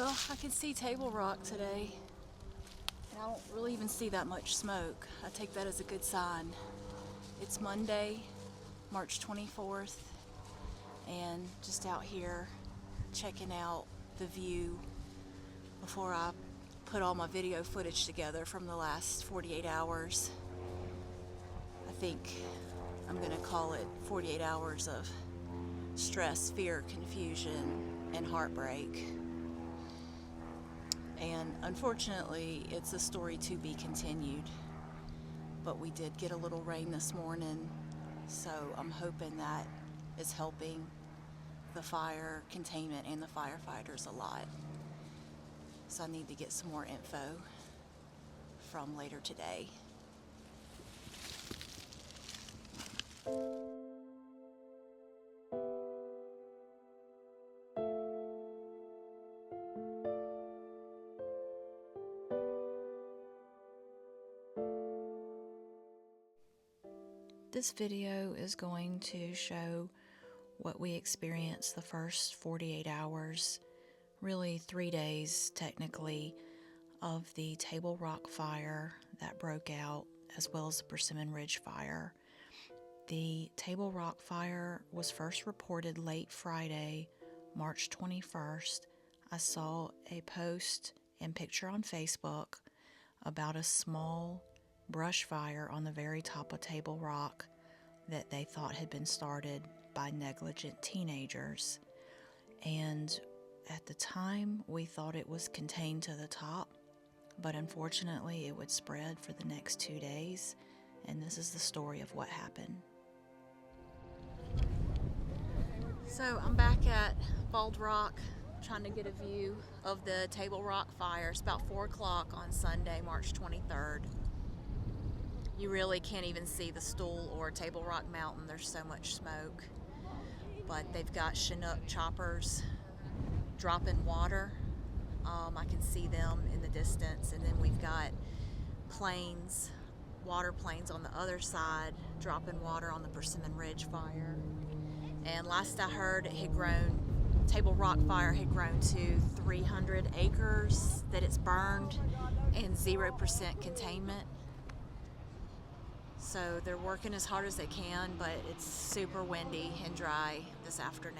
Well, I can see Table Rock today, and I don't really even see that much smoke. I take that as a good sign. It's Monday, March 24th, and just out here checking out the view before I put all my video footage together from the last 48 hours. I think I'm going to call it 48 hours of stress, fear, confusion, and heartbreak. And unfortunately, it's a story to be continued. But we did get a little rain this morning, so I'm hoping that is helping the fire containment and the firefighters a lot. So I need to get some more info from later today. This video is going to show what we experienced the first 48 hours, really 3 days technically, of the Table Rock fire that broke out, as well as the Persimmon Ridge Fire. The Table Rock fire was first reported late Friday, March 21st. I saw a post and picture on Facebook about a small brush fire on the very top of Table Rock that they thought had been started by negligent teenagers. And at the time, we thought it was contained to the top, but unfortunately it would spread for the next 2 days, and this is the story of what happened. So I'm back at Bald Rock trying to get a view of the Table Rock fire. It's about 4 o'clock on Sunday, March 23rd. You really can't even see the Stool or Table Rock Mountain. There's so much smoke. But they've got Chinook choppers dropping water. I can see them in the distance. And then we've got planes, water planes on the other side, dropping water on the Persimmon Ridge Fire. And last I heard, it had grown, Table Rock Fire had grown to 300 acres that it's burned and 0% containment. So they're working as hard as they can, but it's super windy and dry this afternoon,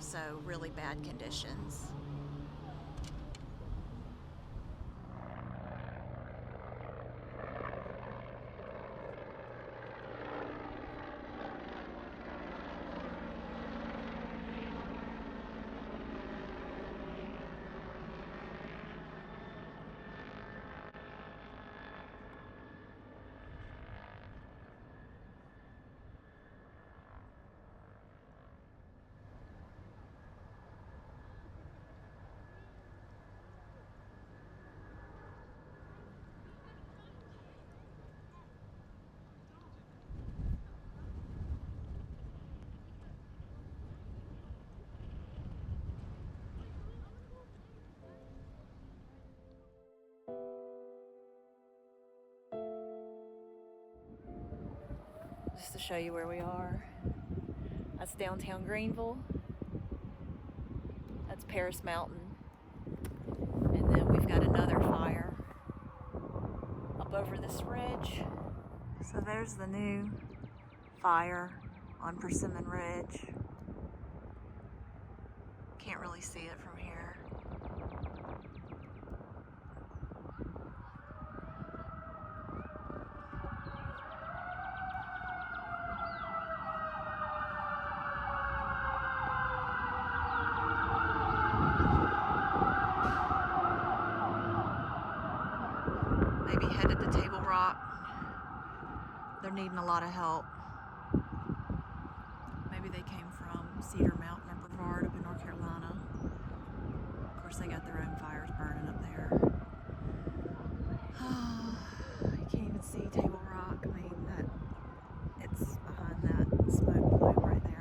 so really bad conditions. Just to show you where we are. That's downtown Greenville. That's Paris Mountain. And then we've got another fire up over this ridge. So there's the new fire on Persimmon Ridge. Can't really see it from here. Maybe headed to Table Rock. They're needing a lot of help. Maybe they came from Cedar Mountain or Brevard up in North Carolina. Of course, they got their own fires burning up there. You can't even see Table Rock. I mean, it's behind that smoke plume right there.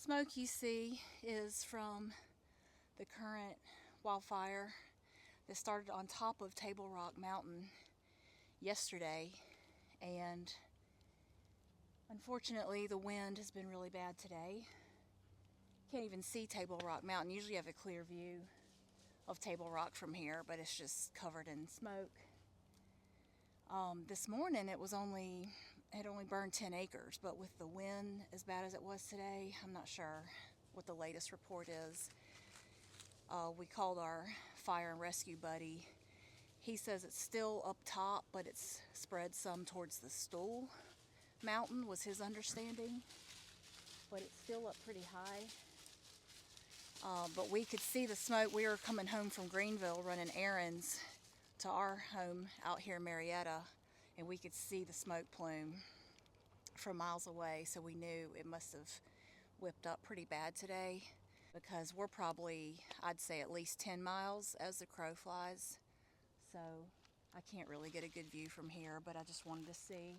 smoke you see is from the current wildfire that started on top of Table Rock Mountain yesterday, and unfortunately the wind has been really bad today. Can't even see Table Rock Mountain. Usually you have a clear view of Table Rock from here, but it's just covered in smoke. This morning it had only burned 10 acres, but with the wind as bad as it was today, I'm not sure what the latest report is. We called our fire and rescue buddy. He says it's still up top, but it's spread some towards the Stool Mountain, was his understanding, but it's still up pretty high. But we could see the smoke. We were coming home from Greenville running errands to our home out here in Marietta, and we could see the smoke plume from miles away, so we knew it must have whipped up pretty bad today, because we're probably, I'd say, at least 10 miles as the crow flies, so I can't really get a good view from here, but I just wanted to see.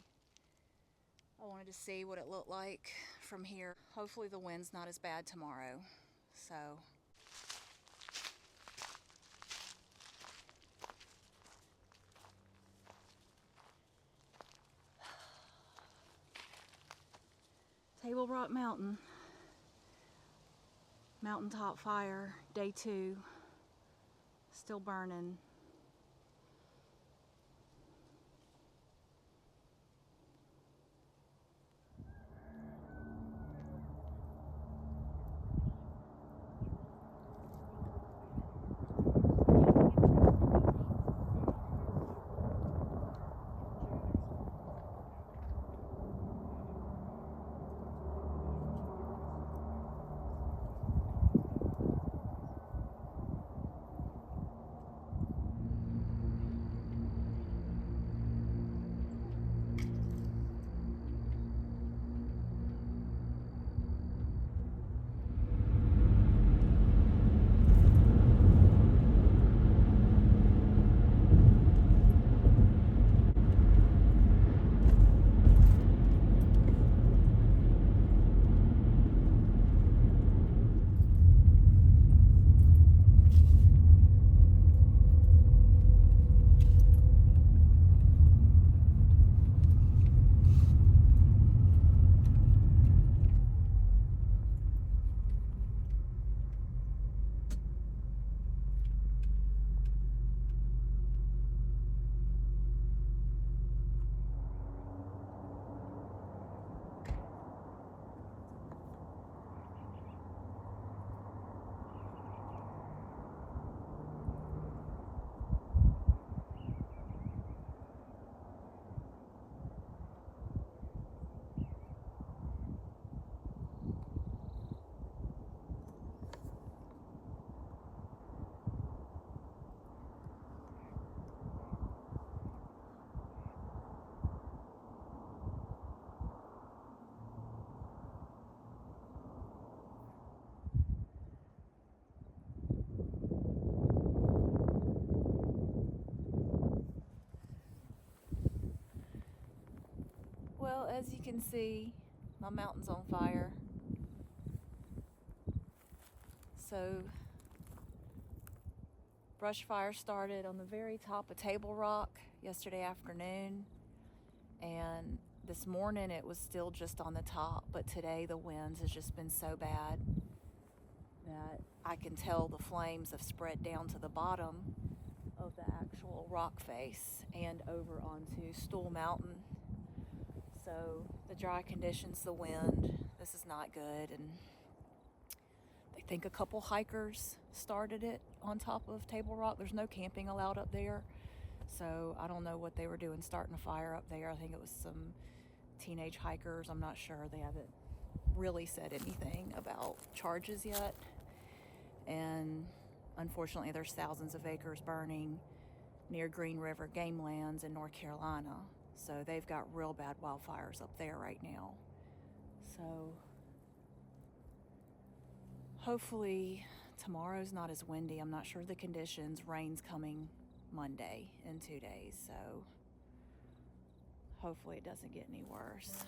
I wanted to see what it looked like from here. Hopefully the wind's not as bad tomorrow. So Table Rock Mountain, mountaintop fire, day 2, still burning. Well, as you can see, my mountain's on fire. So, brush fire started on the very top of Table Rock yesterday afternoon, and this morning it was still just on the top, but today the winds has just been so bad that I can tell the flames have spread down to the bottom of the actual rock face and over onto Stool Mountain. So the dry conditions, the wind, this is not good, and they think a couple hikers started it on top of Table Rock. There's no camping allowed up there, so I don't know what they were doing starting a fire up there. I think it was some teenage hikers. I'm not sure. They haven't really said anything about charges yet, and unfortunately there's thousands of acres burning near Green River Game Lands in North Carolina. So they've got real bad wildfires up there right now. So hopefully tomorrow's not as windy. I'm not sure the conditions. Rain's coming Monday in 2 days. So hopefully it doesn't get any worse.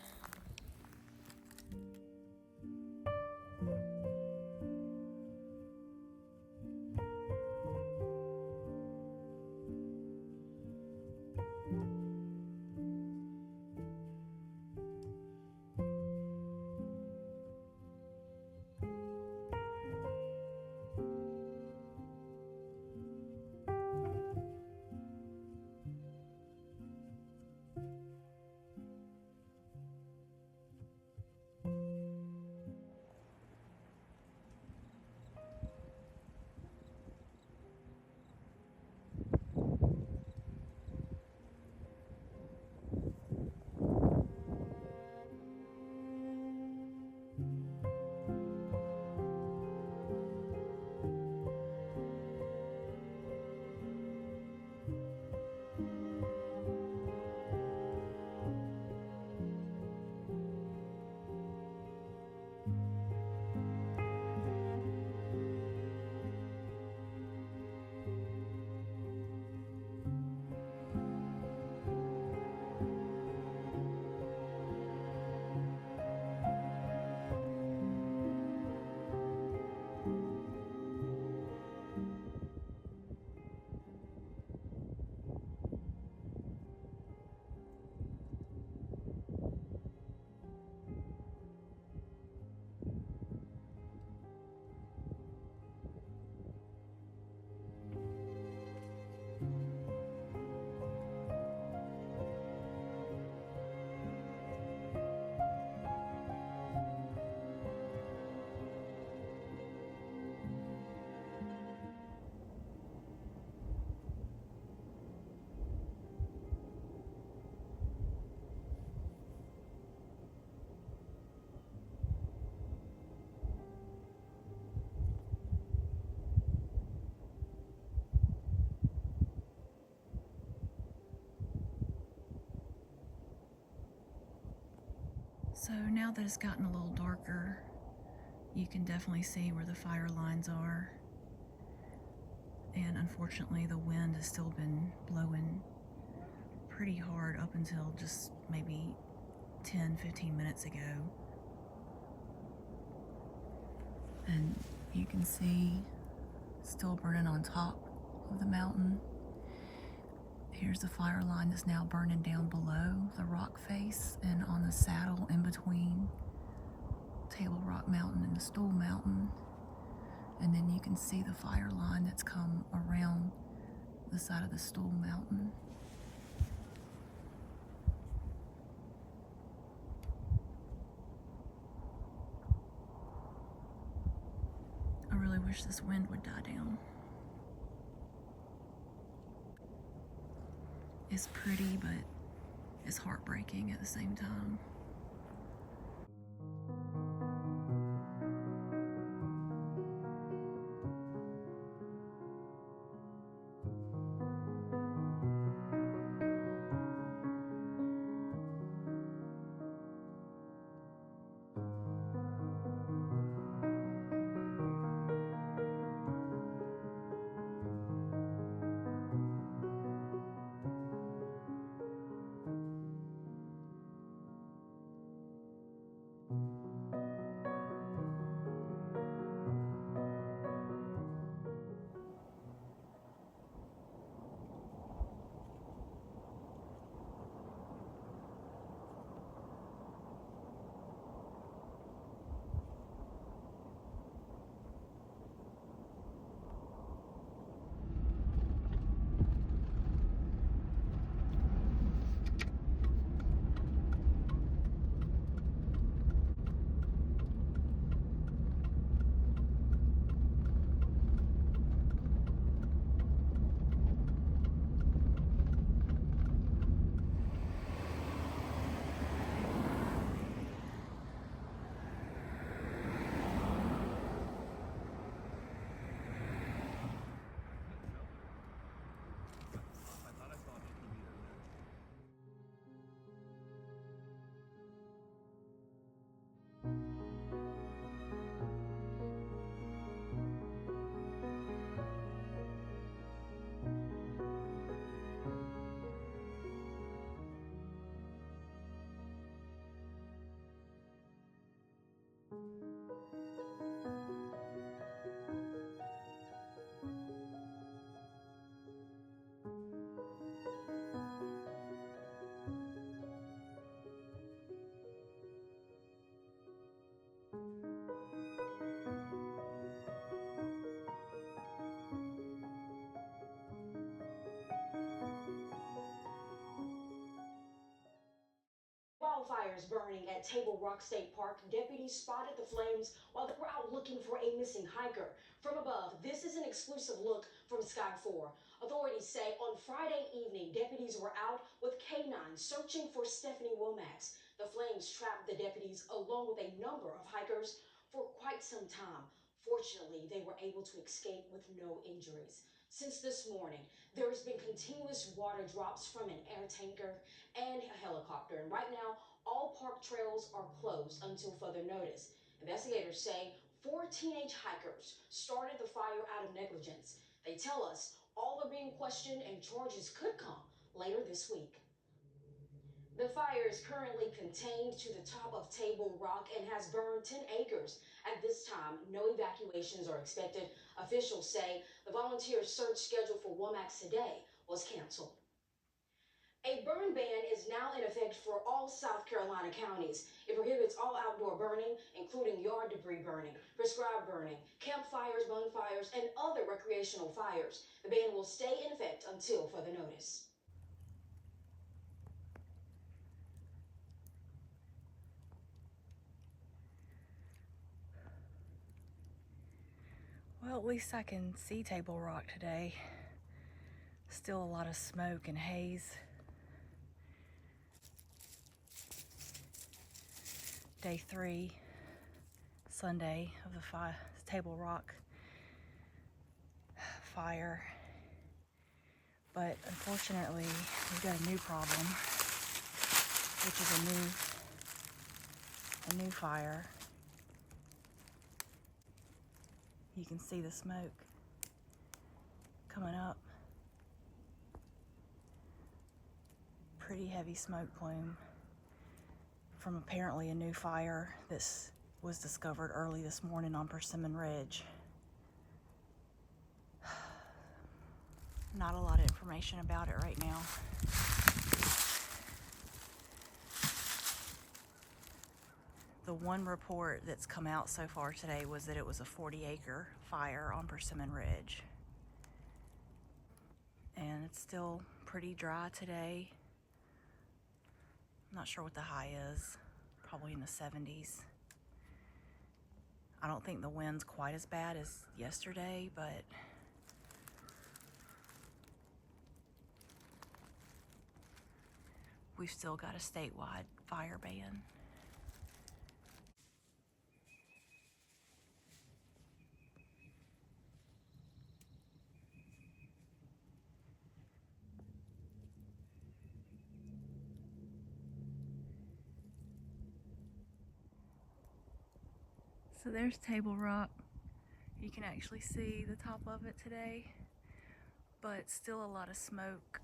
So now that it's gotten a little darker, you can definitely see where the fire lines are. And unfortunately, the wind has still been blowing pretty hard up until just maybe 10-15 minutes ago. And you can see it's still burning on top of the mountain. Here's the fire line that's now burning down below the rock face and on the saddle in between Table Rock Mountain and the Stool Mountain. And then you can see the fire line that's come around the side of the Stool Mountain. I really wish this wind would die down. It's pretty, but it's heartbreaking at the same time. Wildfires burning at Table Rock State Park. Deputies spotted the flames while they were out looking for a missing hiker. From above, this is an exclusive look from Sky 4. Authorities say on Friday evening, deputies were out with canines searching for Stephanie Womax. The flames trapped the deputies along with a number of hikers for quite some time. Fortunately, they were able to escape with no injuries. Since this morning, there has been continuous water drops from an air tanker and a helicopter. And right now, all park trails are closed until further notice. Investigators say 4 teenage hikers started the fire out of negligence. They tell us all are being questioned and charges could come later this week. The fire is currently contained to the top of Table Rock and has burned 10 acres. At this time, no evacuations are expected. Officials say the volunteer search scheduled for Womax today was canceled. A burn ban is now in effect for all South Carolina counties. It prohibits all outdoor burning, including yard debris burning, prescribed burning, campfires, bonfires, and other recreational fires. The ban will stay in effect until further notice. Well, at least I can see Table Rock today. Still a lot of smoke and haze. Day 3, Sunday of the Table Rock fire. But unfortunately, we've got a new problem, which is a new a new fire. You can see the smoke coming up. Pretty heavy smoke plume from apparently a new fire that was discovered early this morning on Persimmon Ridge. Not a lot of information about it right now. The one report that's come out so far today was that it was a 40-acre fire on Persimmon Ridge. And it's still pretty dry today. I'm not sure what the high is, probably in the 70s. I don't think the wind's quite as bad as yesterday, but we've still got a statewide fire ban. So there's Table Rock. You can actually see the top of it today, but still a lot of smoke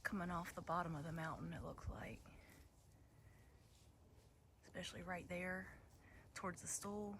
coming off the bottom of the mountain, it looks like. Especially right there towards the stool.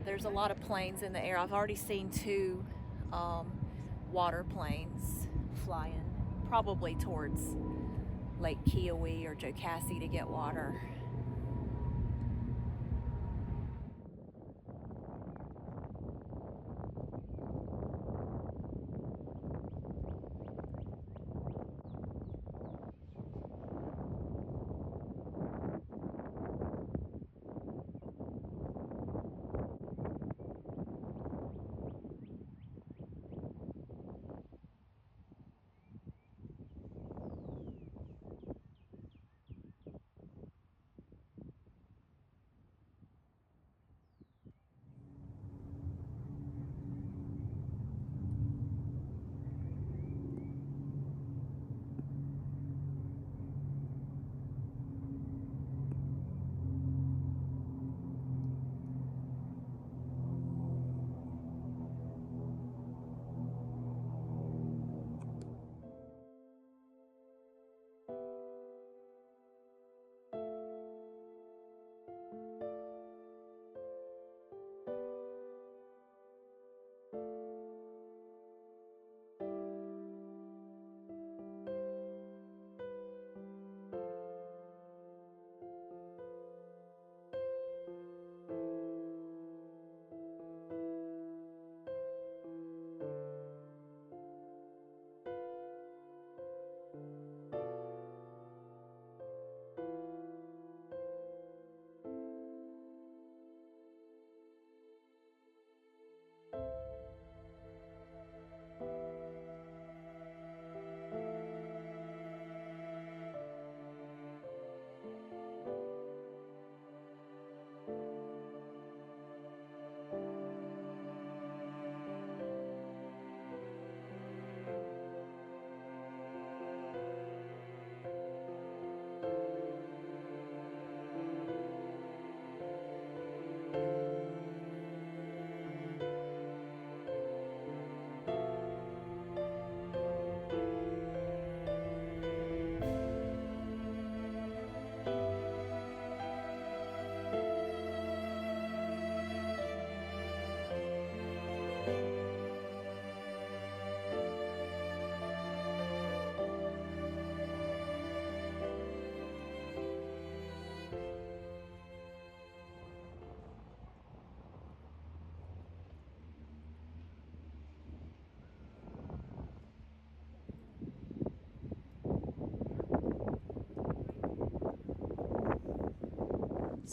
There's a lot of planes in the air. I've already seen two water planes flying, probably towards Lake Kiowee or Jocassee to get water.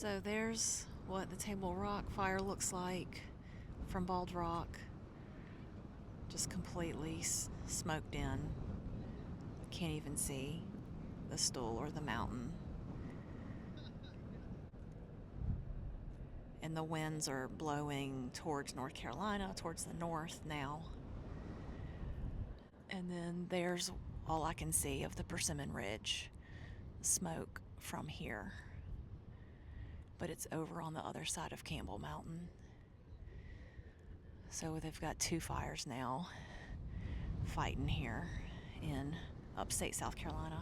So there's what the Table Rock fire looks like from Bald Rock. Just completely smoked in. Can't even see the stool or the mountain. And the winds are blowing towards North Carolina, towards the north now. And then there's all I can see of the Persimmon Ridge smoke from here. But it's over on the other side of Campbell Mountain. So they've got 2 fires now fighting here in upstate South Carolina.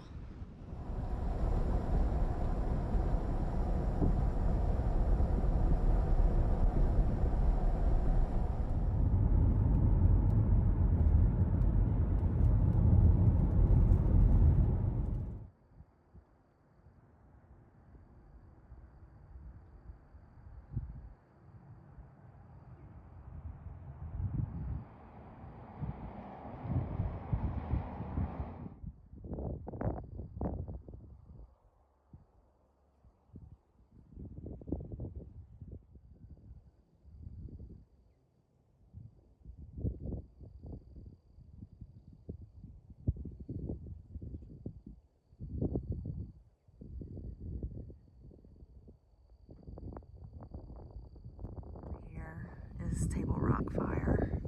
Is Table Rock fire.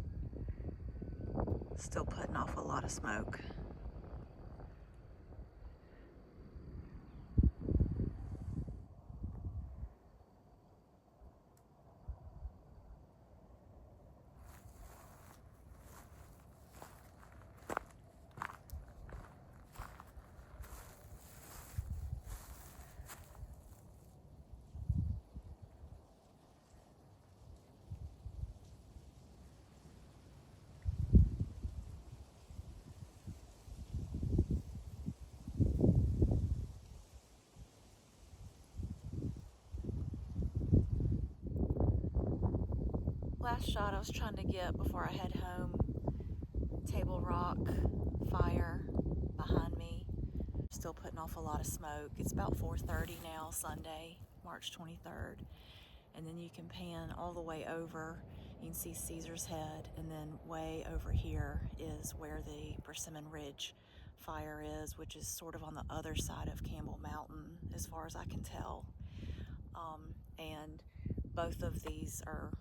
Still putting off a lot of smoke. Last shot I was trying to get before I head home. Table Rock fire behind me. Still putting off a lot of smoke. It's about 4:30 now, Sunday, March 23rd. And then you can pan all the way over. You can see Caesar's Head, and then way over here is where the Persimmon Ridge fire is, which is sort of on the other side of Campbell Mountain, as far as I can tell. And both of these are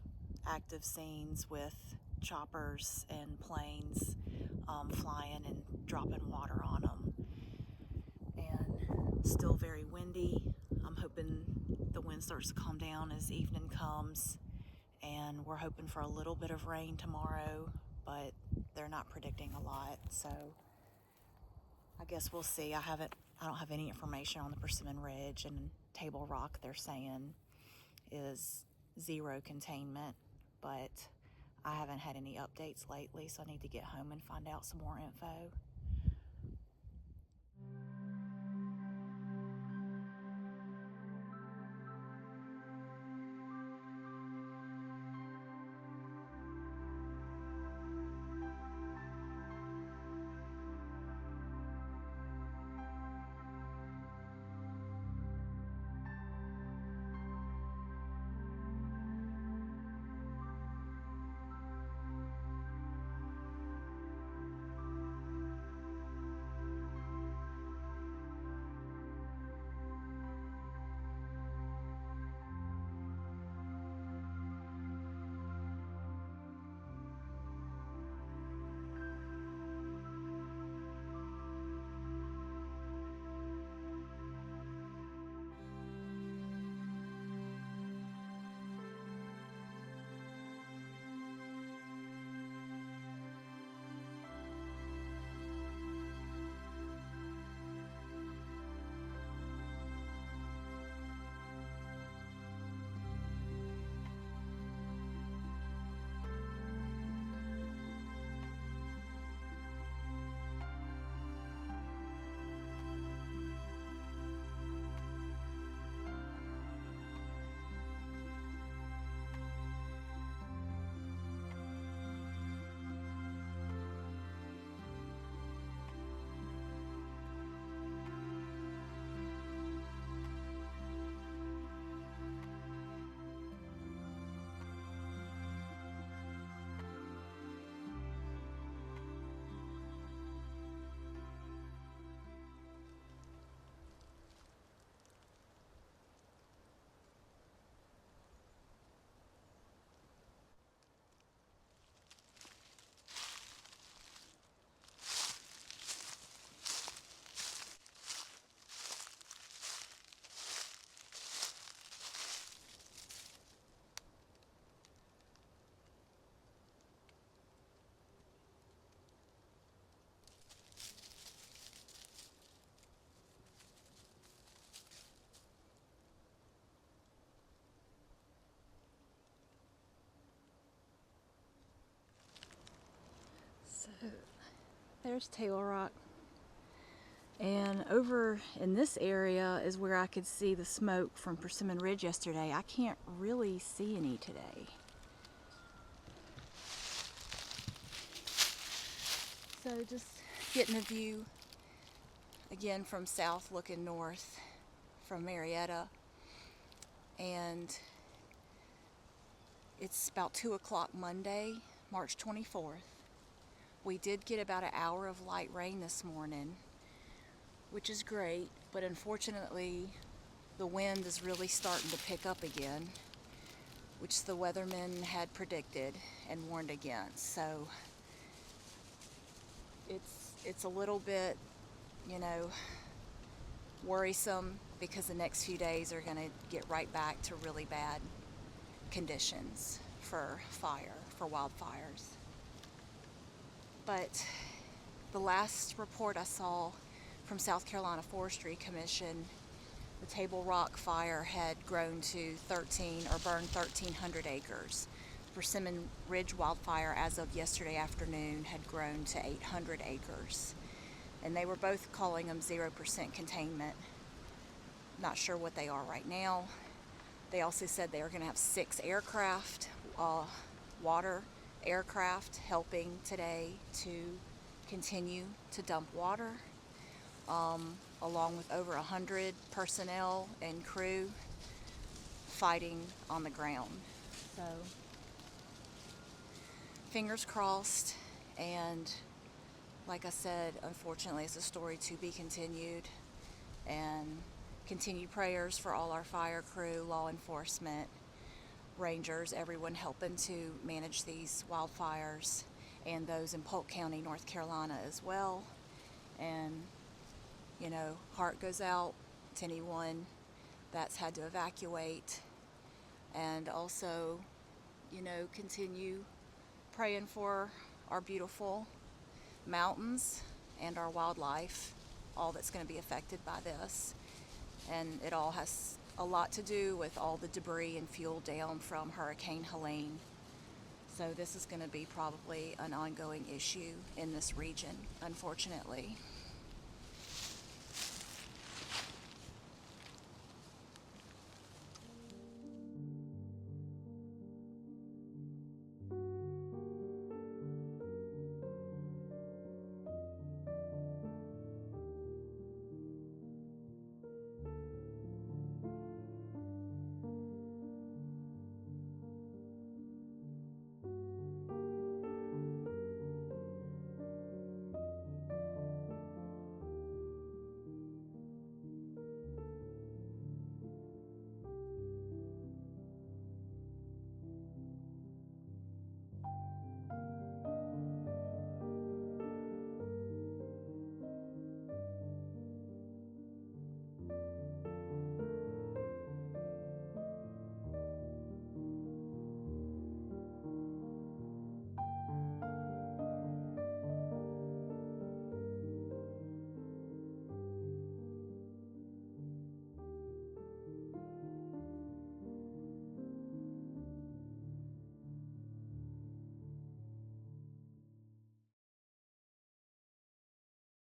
active scenes with choppers and planes flying and dropping water on them. And still very windy. I'm hoping the wind starts to calm down as evening comes, and we're hoping for a little bit of rain tomorrow, but they're not predicting a lot, so I guess we'll see. I don't have any information on the Persimmon Ridge, and Table Rock, they're saying, is 0 containment, but I haven't had any updates lately, so I need to get home and find out some more info. There's Table Rock. And over in this area is where I could see the smoke from Persimmon Ridge yesterday. I can't really see any today. So just getting a view again from south looking north from Marietta. And it's about 2 o'clock Monday, March 24th. We did get about an hour of light rain this morning, which is great, but unfortunately the wind is really starting to pick up again, which the weathermen had predicted and warned against. So it's a little bit, worrisome, because the next few days are going to get right back to really bad conditions for wildfires. But the last report I saw from South Carolina Forestry Commission, the Table Rock fire had grown to burned 1,300 acres. Persimmon Ridge wildfire, as of yesterday afternoon, had grown to 800 acres. And they were both calling them 0% containment. Not sure what they are right now. They also said they were going to have 6 aircraft, water aircraft, helping today to continue to dump water, along with over 100 personnel and crew fighting on the ground. So fingers crossed, and like I said, unfortunately it's a story to be continued, and continued prayers for all our fire crew, law enforcement, rangers, everyone helping to manage these wildfires, and those in Polk County, North Carolina as well. And heart goes out to anyone that's had to evacuate, and also continue praying for our beautiful mountains and our wildlife, all that's going to be affected by this. And it all has a lot to do with all the debris and fuel down from Hurricane Helene. So this is going to be probably an ongoing issue in this region, unfortunately.